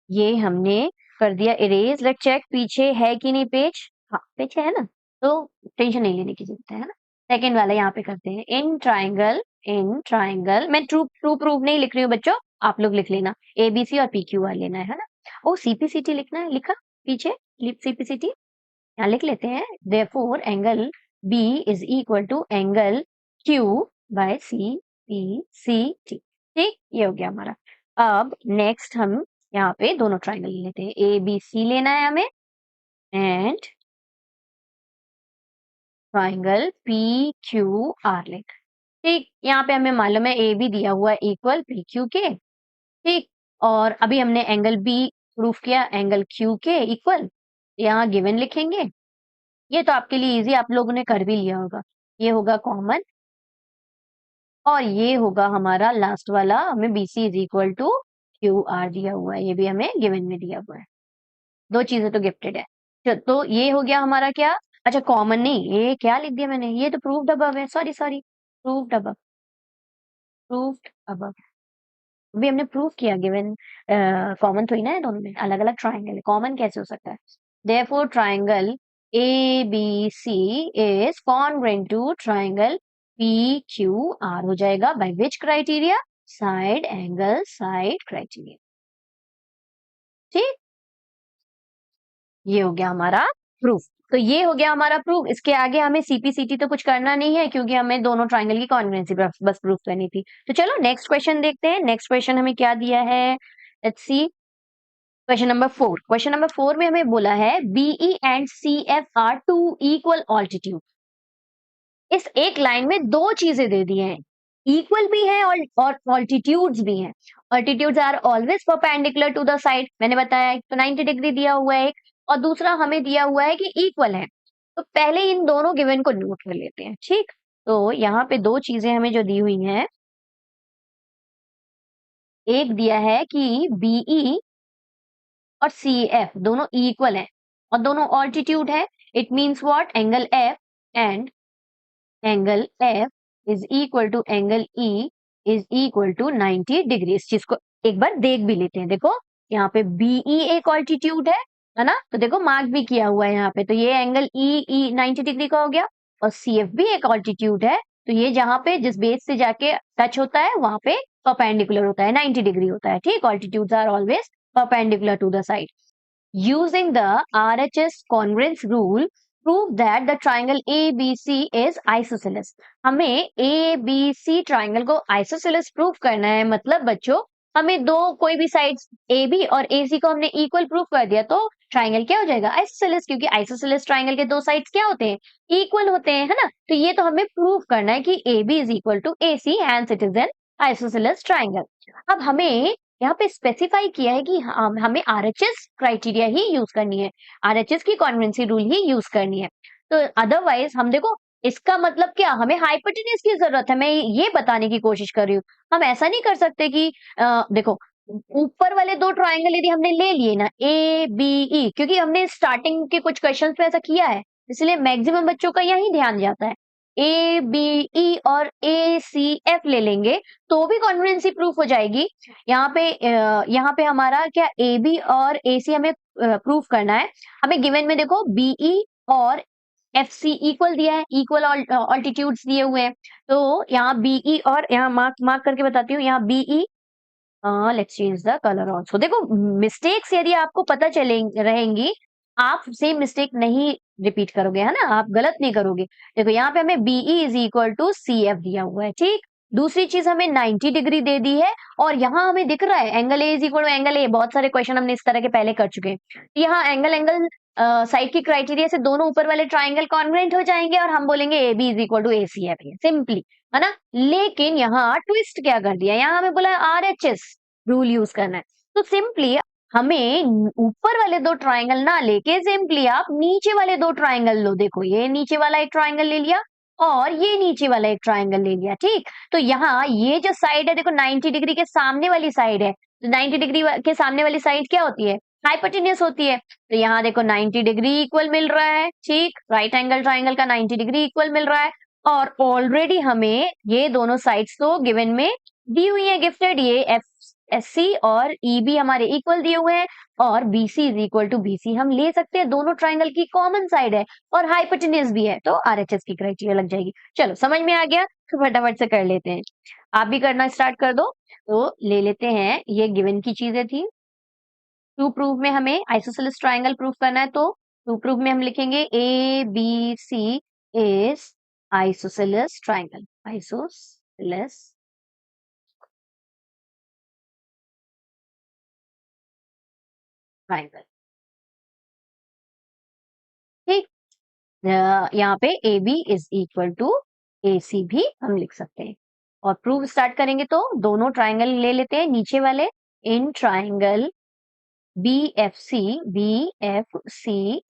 ये हमने कर दिया इरेज। लेट चेक पीछे है कि नहीं पेज। हाँ पीछे है ना, तो टेंशन नहीं लेने की जरूरत है ना। सेकेंड वाला यहाँ पे करते हैं। इन ट्राइंगल मैं ट्रू ट्रू प्रूव नहीं लिख रही हूँ बच्चों, आप लोग लिख लेना। एबीसी और पीक्यू आर लेना है ना। ओ सीपीसीटी लिखना है, लिखा पीछे सीपीसीटी यहाँ लिख लेते हैं। Therefore angle B is equal to angle Q by C P C T. ठीक, ये हो गया हमारा। अब नेक्स्ट हम यहाँ पे दोनों ट्राइंगल लेते हैं। ए बी सी लेना है हमें and triangle P Q are लेना। ठीक, यहाँ पे हमें मालूम है ए बी दिया हुआ है इक्वल पी क्यू के। ठीक, और अभी हमने एंगल बी प्रूफ किया एंगल क्यू के इक्वल, यहाँ गिवन लिखेंगे। ये तो आपके लिए इजी, आप लोगों ने कर भी लिया होगा। ये होगा कॉमन और ये होगा हमारा लास्ट वाला, हमें BC is equal to Q R दिया हुआ है, ये भी हमें गिवन में दिया हुआ है। दो चीजें तो गिफ्टेड है। तो ये हो गया हमारा क्या, अच्छा कॉमन नहीं, ये क्या लिख दिया मैंने, ये तो प्रूव्ड अबव है, sorry sorry, proved above, proved above भी हमने प्रूव किया। गिवन कॉमन थोड़ी ना है, दोनों में अलग अलग ट्राइंगल है, कॉमन कैसे हो सकता है। Therefore triangle A B C is congruent to triangle P Q R हो जाएगा by which criteria, side angle side criteria. ठीक, ये हो गया हमारा प्रूफ। तो ये हो गया हमारा प्रूफ। इसके आगे हमें सीपीसीटी तो कुछ करना नहीं है क्योंकि हमें दोनों ट्राइंगल की कॉन्ग्रुएंसी बस प्रूफ करनी थी। तो चलो नेक्स्ट क्वेश्चन देखते हैं। नेक्स्ट क्वेश्चन हमें क्या दिया है, let's see question number 4। Question number 4 में हमें बोला है BE and C F are two equal altitude. इस एक लाइन में दो चीजें दे दी हैं, इक्वल भी है और ऑल्टीट्यूड्स भी हैं। Altitudes are always perpendicular to the side, मैंने बताया। एक तो 90 डिग्री दिया हुआ है एक, और दूसरा हमें दिया हुआ है कि इक्वल है। तो पहले इन दोनों गिवन को नोट कर लेते हैं। ठीक, तो यहाँ पे दो चीजें हमें जो दी हुई हैं, एक दिया है कि बीई और सी एफ दोनों इक्वल है और दोनों ऑल्टीट्यूड है। It means what, angle F and angle F is equal to angle E is equal to 90 degree. इस चीज को एक बार देख भी लेते हैं। देखो यहाँ पे बीई एक ऑल्टीट्यूड है ना, तो देखो मार्क भी किया हुआ है यहाँ पे, तो ये एंगल ई 90 डिग्री का हो गया। और सी एफ भी एक ऑल्टीट्यूड है, तो ये जहाँ पे जिस बेस से जाके टच होता है वहां पे परपेंडिकुलर होता है, 90 डिग्री होता है। ठीक, altitudes are always perpendicular to the side. Using the RHS congruence rule, prove that the triangle ABC is isosceles. हमें ABC triangle को isosceles prove करना है। मतलब बच्चों हमें दो कोई भी साइड्स AB और AC को हमने इक्वल प्रूव कर दिया तो ट्राइंगल क्या हो जाएगा, आइसोसेलेस। क्योंकि आइसोसेलेस ट्राइंगल के दो साइड्स क्या होते हैं, इक्वल होते हैं, है ना। तो ये तो हमें प्रूव करना है कि AB is equal to AC, hence it is an isosceles triangle. अब हमें यहाँ पे स्पेसिफाई किया है कि हमें आरएचएस क्राइटेरिया ही यूज करनी है, आरएचएस की कॉन्वेंसी रूल ही यूज करनी है। तो अदरवाइज हम देखो, इसका मतलब क्या, हमें हाइपोटेन्यूज की जरूरत है। मैं ये बताने की कोशिश कर रही हूँ, हम ऐसा नहीं कर सकते कि देखो ऊपर वाले दो ट्राइंगल यदि हमने ले लिए ना ए बी ई, क्योंकि हमने स्टार्टिंग के कुछ क्वेश्चंस में ऐसा किया है, इसलिए मैक्सिमम बच्चों का यही ध्यान जाता है। ए बी ई और ए सी एफ ले लेंगे तो भी कॉन्फिडेंसी प्रूफ हो जाएगी। यहाँ पे हमारा क्या ए बी और ए सी हमें प्रूफ करना है। हमें गिवन में देखो बीई और एफ सी इक्वल दिया है, इक्वल ऑल्टीट्यूड्स दिए हुए हैं। तो यहाँ बीई और यहाँ मार्क करके बताती हूँ, यहाँ BE, let's change the colour also. देखो मिस्टेक्स यदि आपको पता चले रहेंगी, आप सेम मिस्टेक नहीं रिपीट करोगे, है ना, आप गलत नहीं करोगे। देखो यहाँ पे हमें BE is equal to C F दिया हुआ है। ठीक, दूसरी चीज हमें 90 डिग्री दे दी है और यहाँ हमें दिख रहा है angle A is equal to angle A. बहुत सारे क्वेश्चन हमने इस तरह के पहले कर चुके हैं। यहाँ एंगल साइड की क्राइटेरिया से दोनों ऊपर वाले ट्राइंगल कॉन्ग्रुएंट हो जाएंगे और हम बोलेंगे A B is equal to A C F, simply, है ना। लेकिन यहाँ ट्विस्ट क्या कर दिया, यहाँ हमें बोला R H S rule use करना है। तो सिंपली हमें ऊपर वाले दो ट्राइंगल ना लेके सिंपली आप नीचे वाले दो ट्राइंगल लो। देखो ये नीचे वाला एक ट्राइंगल ले लिया और ये नीचे वाला एक ट्राइंगल ले लिया। ठीक, तो यहाँ ये जो साइड है देखो 90 डिग्री के सामने वाली साइड है, तो 90 डिग्री के सामने वाली साइड क्या होती है, हाइपोटेन्यूज होती है। तो यहाँ देखो 90 डिग्री इक्वल मिल रहा है, ठीक, राइट एंगल ट्राइंगल का 90 डिग्री इक्वल मिल रहा है। और ऑलरेडी हमें ये दोनों साइड्स तो गिवन में दी हुई है, गिफ्टेड, ये एफ एस सी और ई बी हमारे इक्वल दिए हुए हैं, और B C is equal to B C हम ले सकते हैं, दोनों ट्राइंगल की कॉमन साइड है और हाइपोटेन्यूज भी है, तो आरएचएस की क्राइटेरिया लग जाएगी। चलो समझ में आ गया, तो फटाफट से कर लेते हैं। आप भी करना स्टार्ट कर दो। तो ले लेते हैं, ये गिवन की चीजें थी। टू प्रूव में हमें आइसोसेलेस ट्राइंगल प्रूव करना है, तो टू प्रूव में हम लिखेंगे A B C is isosceles triangle, isosceles triangle, ठीक। यहाँ पे A B is equal to A C भी हम लिख सकते हैं। और प्रूव स्टार्ट करेंगे तो दोनों ट्राइंगल ले लेते हैं नीचे वाले। In triangle B F C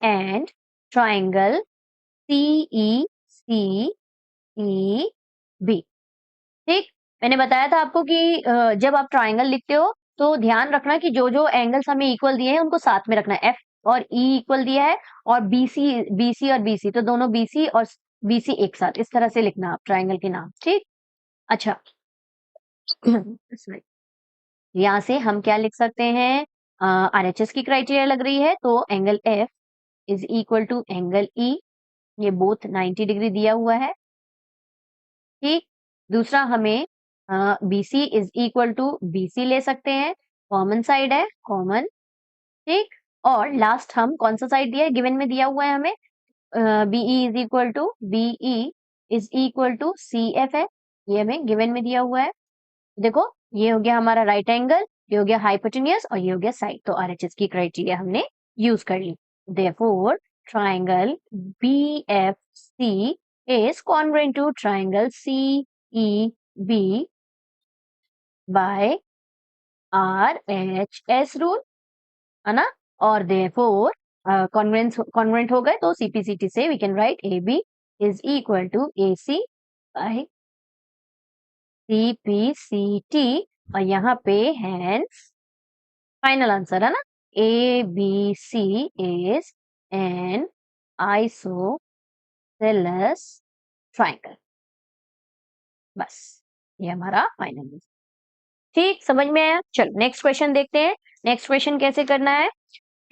and triangle C E B, ठीक। मैंने बताया था आपको कि जब आप ट्राइंगल लिखते हो तो ध्यान रखना कि जो जो एंगल्स हमें इक्वल दिए हैं उनको साथ में रखना है। एफ और ई इक्वल दिया है, और बीसी और बीसी, तो दोनों बीसी और बीसी एक साथ, इस तरह से लिखना आप ट्राइंगल के नाम, ठीक। अच्छा sorry। यहाँ से हम क्या लिख सकते हैं, आरएचएस की क्राइटेरिया लग रही है, तो angle F is equal to angle E, ये बोथ 90 डिग्री दिया हुआ है, ठीक। दूसरा हमें BC is equal to BC ले सकते हैं, कॉमन साइड है, कॉमन, ठीक। और लास्ट हम कौन सा साइड दिया है, गिवन में दिया हुआ है हमें, BE is equal to CF है, ये हमें गिवन में दिया हुआ है। देखो ये हो गया हमारा राइट एंगल, ये हो गया हाइपोटेन्यूज, और ये हो गया साइड, तो आरएचएस की क्राइटेरिया हमने यूज कर ली। Therefore triangle BFC is congruent to triangle CEB by RHS rule, है ना। और देयरफॉर कॉन्ग्रुएंट हो गए तो CPCT से we can write AB is equal to AC by CPCT, और यहाँ पे हैंस फाइनल आंसर है ना, ABC is an isosceles triangle. बस ये हमारा फाइनल आंसर, ठीक, समझ में आया। चलो नेक्स्ट क्वेश्चन देखते हैं। नेक्स्ट क्वेश्चन कैसे करना है,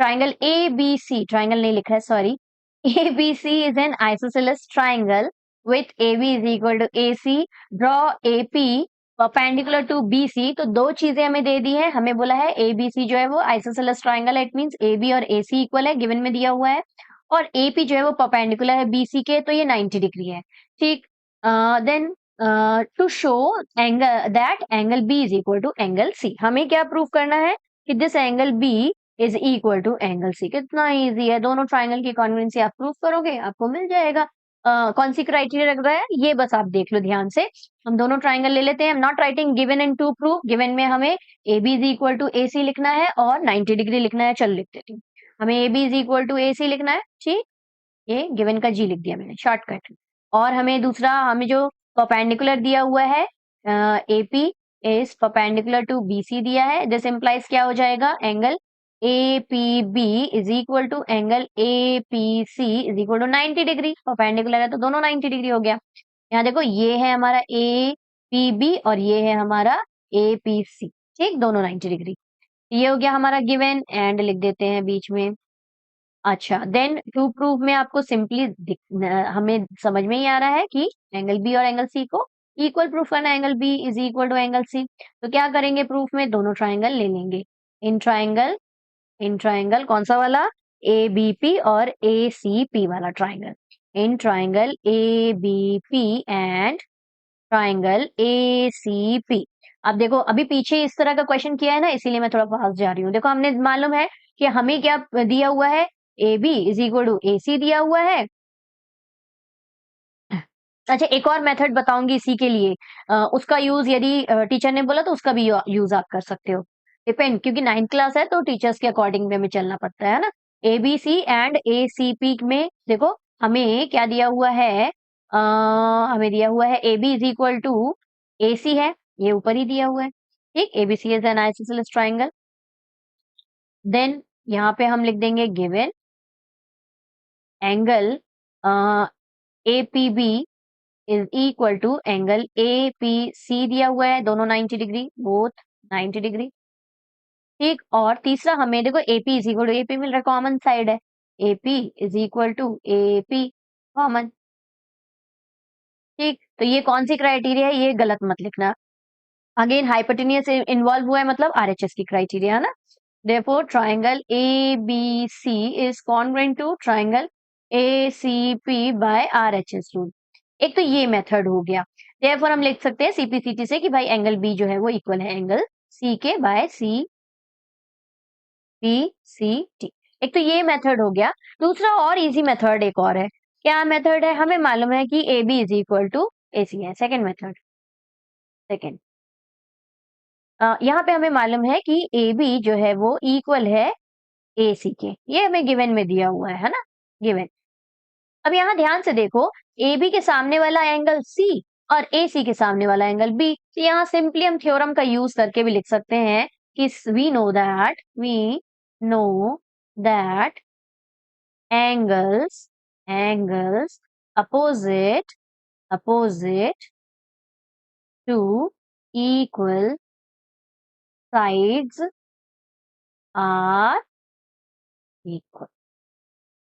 triangle A B C, triangle नहीं लिखा है sorry, A B C is an isosceles triangle with A B is equal to A C, draw A P perpendicular to B C. तो दो चीजें हमें दे दी है, हमें बोला है ए बी सी जो है वो आइसोसेलेस ट्राइंगल है, इट मीन्स ए बी और ए सी इक्वल है, गिवन में दिया हुआ है, और ए पी जो है वो परपेंडिकुलर है बी सी के, तो ये 90 डिग्री है, ठीक। Then to show angle that angle B is equal to angle C, हमें क्या प्रूव करना है कि this angle B is equal to angle C. कितना इजी है, दोनों ट्राइंगल की कॉन्वेंसी आप प्रूव करोगे आपको मिल जाएगा। कौन सी क्राइटेरिया लग रहा है ये बस आप देख लो ध्यान से। हम दोनों ट्राइंगल ले लेते हैं, not writing given and to prove, given में हमें A B is equal to A C लिखना है और 90 डिग्री लिखना है, चल लिख देती हूँ। हमें A B is equal to A C लिखना है, ठीक, ये गिवन का जी लिख दिया मैंने शॉर्टकट। और हमें दूसरा, हमें जो परपेंडिकुलर दिया हुआ है AP is perpendicular to BC दिया है, दिस इंप्लाइज क्या हो जाएगा, angle A P B is equal to angle A P C is equal to 90 degree, perpendicular है तो दोनों 90 डिग्री हो गया। यहाँ देखो ये है हमारा ए पी बी और ये है हमारा ए पी सी, ठीक, दोनों 90 डिग्री। ये हो गया हमारा गिवन, एंड लिख देते हैं बीच में। अच्छा, देन टू प्रूफ में आपको सिंपली हमें समझ में ही आ रहा है कि एंगल बी और एंगल सी को इक्वल प्रूफ करना है, angle B is equal to angle C. तो क्या करेंगे प्रूफ में, दोनों ट्राइंगल ले लेंगे। इन ट्राइंगल, इन ट्राइंगल कौन सा वाला, ए बी पी और ए सी पी वाला triangle. In triangle A B P and triangle A C P. अब देखो अभी पीछे इस तरह का क्वेश्चन किया है ना, इसीलिए मैं थोड़ा फास्ट जा रही हूँ। देखो हमने मालूम है कि हमें क्या दिया हुआ है, A B is equal to A C दिया हुआ है। अच्छा एक और मेथड बताऊंगी इसी के लिए, उसका यूज यदि टीचर ने बोला तो उसका भी यूज आप कर सकते हो, डिपेंड, क्योंकि 9th क्लास है तो टीचर्स के अकॉर्डिंग में हमें चलना पड़ता है ना। A B C and A C P में देखो हमें क्या दिया हुआ है, हमें दिया हुआ है A B is equal to A C है, ये ऊपर ही दिया हुआ है, ठीक। A B C is an isosceles triangle. Then यहाँ पे हम लिख देंगे given angle APB is equal to angle APC दिया हुआ है, दोनों 90 डिग्री, बोथ 90 डिग्री। ठीक, और तीसरा हमें देखो AP is equal to AP मिल रहा है, कॉमन साइड है, AP is equal to AP common. ठीक, तो ये कौन सी क्राइटेरिया है, ये गलत मत लिखना। अगेन हाइपोटेनियस इन्वॉल्व हुआ है मतलब RHS की क्राइटेरिया है ना। Therefore, triangle ABC is congruent to triangle ACP by RHS rule. एक तो ये मेथड हो गया। Therefore, हम लिख सकते हैं CPCT से कि भाई एंगल B जो है वो इक्वल है एंगल C के बाय CPCT। एक तो ये मेथड हो गया। दूसरा और इजी मेथड एक और है। क्या मेथड है? हमें मालूम है कि AB is equal to AC है। सेकेंड मेथड, सेकेंड यहाँ पे हमें मालूम है कि AB जो है वो इक्वल है AC के, ये हमें गिवन में दिया हुआ है ना, गिवन। अब यहाँ ध्यान से देखो, AB के सामने वाला एंगल C और AC के सामने वाला एंगल B, तो यहाँ सिंपली हम थ्योरम का यूज करके भी लिख सकते हैं कि we know that angles opposite to equal sides are equal।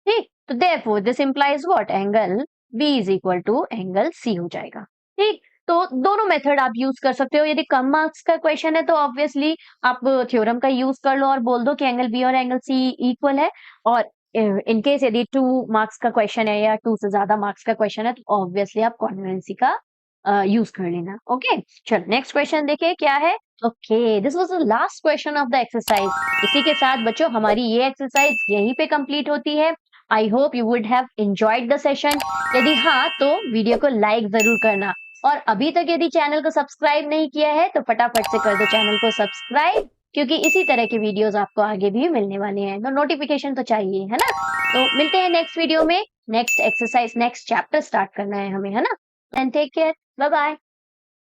ठीक, तो therefore this implies what? Angle B is equal to angle C हो जाएगा। ठीक, तो दोनों मेथड आप यूज कर सकते हो। यदि कम मार्क्स का क्वेश्चन है तो ऑब्वियसली आप थ्योरम का यूज कर लो और बोल दो कि एंगल B और एंगल C इक्वल है। और इन केस यदि 2 मार्क्स का क्वेश्चन है या 2 से ज्यादा मार्क्स का क्वेश्चन है तो ऑब्वियसली आप कॉन्वेंसी का यूज कर लेना। ओके, चलो नेक्स्ट क्वेश्चन देखिए क्या है। Okay, this was the last question of the exercise. इसी के साथ बच्चों हमारी ये एक्सरसाइज यहीं पे कंप्लीट होती है। I hope you would have enjoyed the session. यदि हाँ तो वीडियो को लाइक जरूर करना, और अभी तक यदि चैनल को सब्सक्राइब नहीं किया है तो फटाफट से कर दो चैनल को सब्सक्राइब, क्योंकि इसी तरह के वीडियोस आपको आगे भी मिलने वाले हैं, तो नोटिफिकेशन तो चाहिए है ना। तो मिलते हैं नेक्स्ट वीडियो में। Next exercise, next chapter start करना है हमें, है ना। And take care, bye bye.